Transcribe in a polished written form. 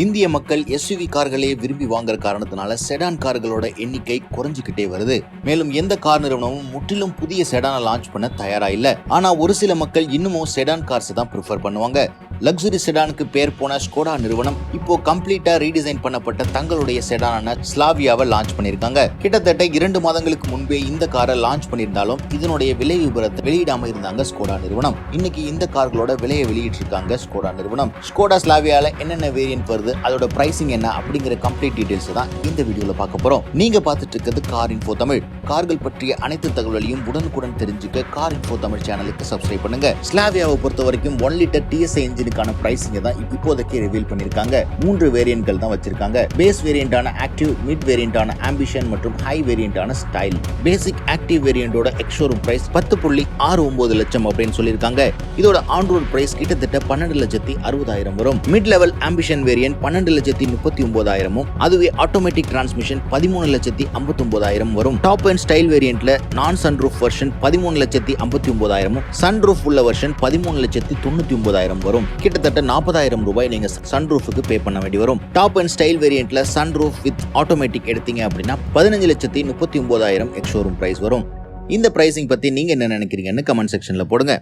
இந்திய மக்கள் எஸ்யூவி கார்களே விரும்பி வாங்குற காரணத்தினால செடான் கார்களோட எண்ணிக்கை குறைஞ்சிக்கிட்டே வருது. மேலும் எந்த கார் நிறுவனமும் முற்றிலும் புதிய செடானை லான்ச் பண்ண தயாரா இல்ல. ஆனா ஒரு சில மக்கள் இன்னமும் செடான் கார்ஸ் தான் ப்ரிஃபர் பண்ணுவாங்க. லக்ஸரி செடானுக்கு பேர் போன ஸ்கோடா நிறுவனம் இப்போ கம்ப்ளீட்டா ரீடிசைன் பண்ணப்பட்ட தங்களுடைய செடானான ஸ்லாவியாவை லான்ச் பண்ணிருக்காங்க. கிட்டத்தட்ட 2 மாதங்களுக்கு முன்பே இந்த காரை லான்ச் பண்ணியிருந்தாலும் இதனுடைய விலை விவரத்தை வெளியிடாம இருந்தாங்க ஸ்கோடா நிறுவனம். இன்னைக்கு இந்த கார்களோட விலையை வெளியிட்டு இருக்காங்க ஸ்கோடா நிறுவனம். ஸ்கோடா ஸ்லாவியால என்னென்ன வேரியன்ட் வருது, அதோட பிரைசிங் என்ன அப்படிங்கிற கம்ப்ளீட் டீடைல்ஸ் தான் இந்த வீடியோல பார்க்க போறோம். நீங்க பார்த்துட்டு இருக்கிறது கார் இன்ஃபோ தமிழ். கார்கள் பற்றிய அனைத்து தகவல்களையும் உடனுக்குடன் தெரிஞ்சுக்க கார் இன்ஃபோ தமிழ் சேனலுக்கு சப்ஸ்கிரைப் பண்ணுங்க. ஸ்லாவியாவை பொறுத்த வரைக்கும் 1 லிட்டர் TSI இன்ஜினுக்கான பிரைசிங் தான் இப்போதைக்கு ரிவீல் பண்ணிருக்காங்க. 3 வேரியன்ட்கள் தான் வச்சிருக்காங்க. பேஸ் வேரியன்டான ஆக்டிவ், மிட் வேரியன்டான ஆம்பிஷன் மற்றும் ஹை வேரியன்டான ஸ்டைல். பேசிக் ஆக்டிவ் வேரியன்டோட எக்ஸ்-ஷோரூம் பிரைஸ் 10.69 லட்சம் அப்படின்னு சொல்லிருக்காங்க. இதோட ஆன் ரோட் பிரைஸ் கிட்டத்தட்ட 12,60,000 வரும். மிட் லெவல் ஆம்பிஷன் வேரியன்ட் 12,39,000, அதுவே ஆட்டோமேட்டிக் டிரான்ஸ்மிஷன் 13,59,000 வரும். டாப் அண்ட் ஸ்டைல் வேரியன்ட்ல நான் சன்ரூஃப் வெர்ஷன் 13,59,000, சன்ரூஃப் உள்ள வெர்ஷன் 13,99,000 வரும். கிட்டத்தட்ட 40,000 ரூபாய் நீங்க சன்ரூஃபுக்கு பே பண்ண வேண்டி வரும். டாப் அண்ட் ஸ்டைல் வேரியன்ட்ல சன்ரூஃப் வித் ஆட்டோமேட்டிக் எடுத்தீங்க அப்படின்னா 15,39,000 எக்ஸ்-ஷோரூம் பிரைஸ் வரும். இந்த பிரைசிங் பத்தி நீங்க என்ன நினைக்கிறீங்கன்னு கமெண்ட் செக்ஷன்ல போடுங்க.